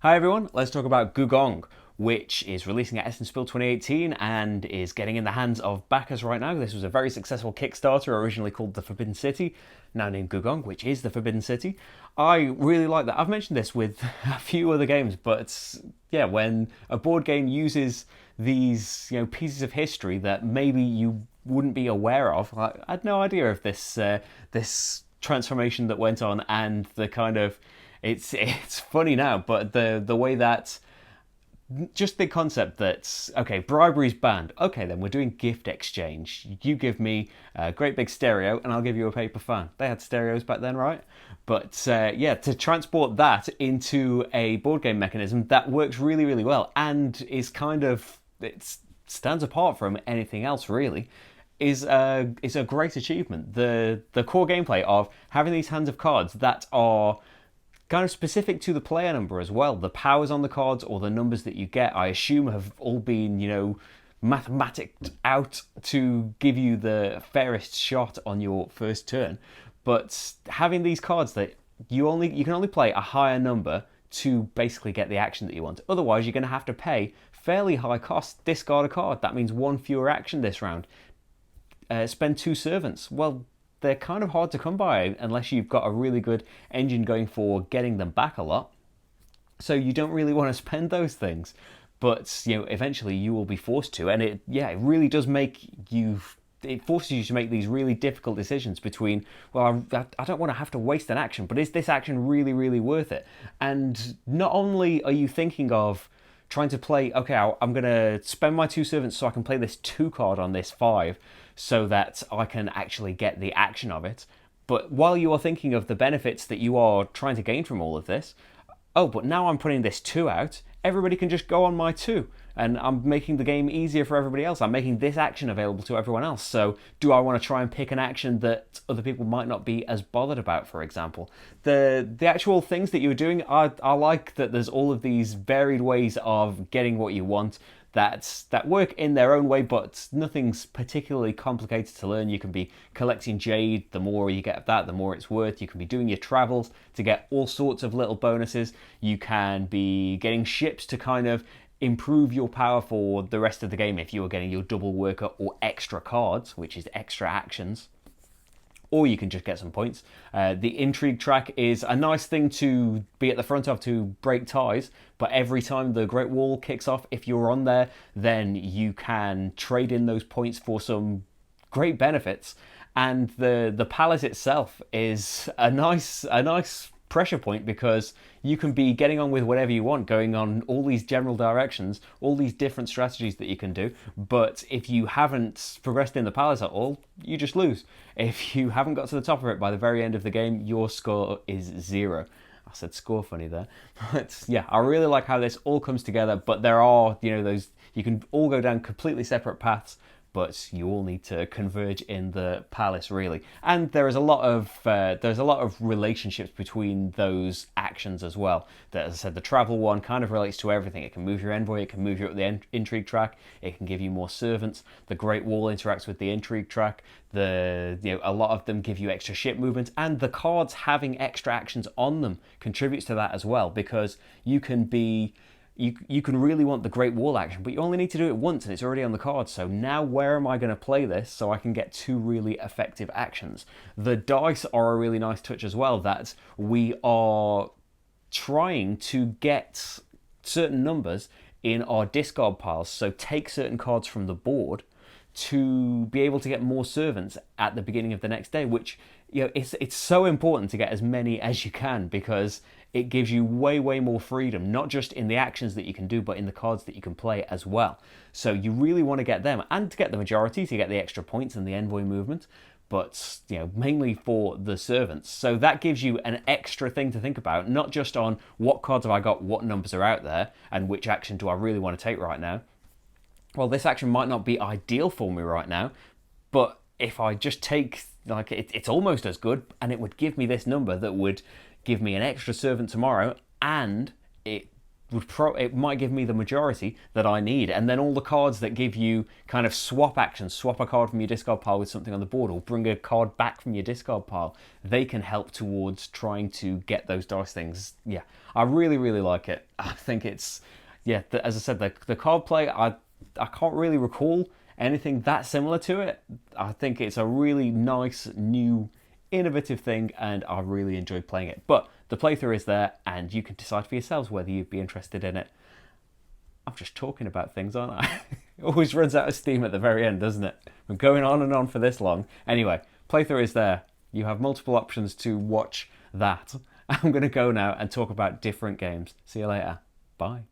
Hi everyone, let's talk about Gugong, which is releasing at Essen Spiel 2018 and is getting in the hands of backers right now. This was a very successful Kickstarter, originally called The Forbidden City, now named Gugong, which is The Forbidden City. I really like that. I've mentioned this with a few other games, but yeah, when a board game uses these pieces of history that maybe you wouldn't be aware of, I had no idea of this transformation that went on and the kind of it's funny now, but the way that just the concept that okay, bribery's banned. Okay, then we're doing gift exchange. You give me a great big stereo, and I'll give you a paper fan. They had stereos back then, right? But yeah, to transport that into a board game mechanism that works really, really well and is kind of it stands apart from anything else really. Is a great achievement. The core gameplay of having these hands of cards that are kind of specific to the player number as well. The powers on the cards or the numbers that you get, I assume, have all been, mathematiced out to give you the fairest shot on your first turn. But having these cards that you can only play a higher number to basically get the action that you want. Otherwise, you're going to have to pay fairly high cost, discard a card. That means one fewer action this round. Spend two servants. Well, they're kind of hard to come by unless you've got a really good engine going for getting them back a lot. So you don't really want to spend those things, but eventually you will be forced to, and it really does make you. It forces you to make these really difficult decisions between, well, I don't want to have to waste an action, but is this action really, really worth it? And not only are you thinking of trying to play, okay, I'm going to spend my two servants so I can play this 2 card on this 5 so that I can actually get the action of it. But while you are thinking of the benefits that you are trying to gain from all of this, oh, but now I'm putting this 2 out, everybody can just go on my 2. And I'm making the game easier for everybody else. I'm making this action available to everyone else. So do I want to try and pick an action that other people might not be as bothered about, for example? The actual things that you're doing, I like that there's all of these varied ways of getting what you want that work in their own way, but nothing's particularly complicated to learn. You can be collecting jade. The more you get of that, the more it's worth. You can be doing your travels to get all sorts of little bonuses. You can be getting ships to kind of improve your power for the rest of the game if you are getting your double worker or extra cards, which is extra actions. Or you can just get some points. The intrigue track is a nice thing to be at the front of to break ties, but every time the Great Wall kicks off, if you're on there, then you can trade in those points for some great benefits. And the palace itself is a nice pressure point because you can be getting on with whatever you want, going on all these general directions, all these different strategies that you can do. But if you haven't progressed in the palace at all, you just lose. If you haven't got to the top of it by the very end of the game, your score is 0. I said score funny there. But yeah, I really like how this all comes together, but there are, those, you can all go down completely separate paths, but you all need to converge in the palace, really. And there's a lot of relationships between those actions as well. That, as I said, the travel one kind of relates to everything. It can move your envoy, it can move you up the intrigue track, it can give you more servants. The Great Wall interacts with the intrigue track. A lot of them give you extra ship movement, and the cards having extra actions on them contributes to that as well, because you can be. You can really want the Great Wall action, but you only need to do it once and it's already on the card. So now where am I going to play this so I can get 2 really effective actions? The dice are a really nice touch as well, that we are trying to get certain numbers in our discard piles. So take certain cards from the board to be able to get more servants at the beginning of the next day, which it's so important to get as many as you can, because it gives you way more freedom, not just in the actions that you can do, but in the cards that you can play as well. So you really want to get them, and to get the majority, to get the extra points and the envoy movement, but mainly for the servants. So that gives you an extra thing to think about, not just on what cards have I got, what numbers are out there, and which action do I really want to take right now. Well, this action might not be ideal for me right now, but if I just take, it's almost as good, and it would give me this number that would give me an extra servant tomorrow, and it it might give me the majority that I need. And then all the cards that give you kind of swap actions, swap a card from your discard pile with something on the board, or bring a card back from your discard pile, they can help towards trying to get those dice things. Yeah, I really, really like it. I think it's, yeah, as I said, the card play, I can't really recall anything that similar to it. I think it's a really nice, new, innovative thing, and I really enjoy playing it. But the playthrough is there, and you can decide for yourselves whether you'd be interested in it. I'm just talking about things, aren't I? It always runs out of steam at the very end, doesn't it? I'm going on and on for this long. Anyway, playthrough is there. You have multiple options to watch that. I'm going to go now and talk about different games. See you later. Bye.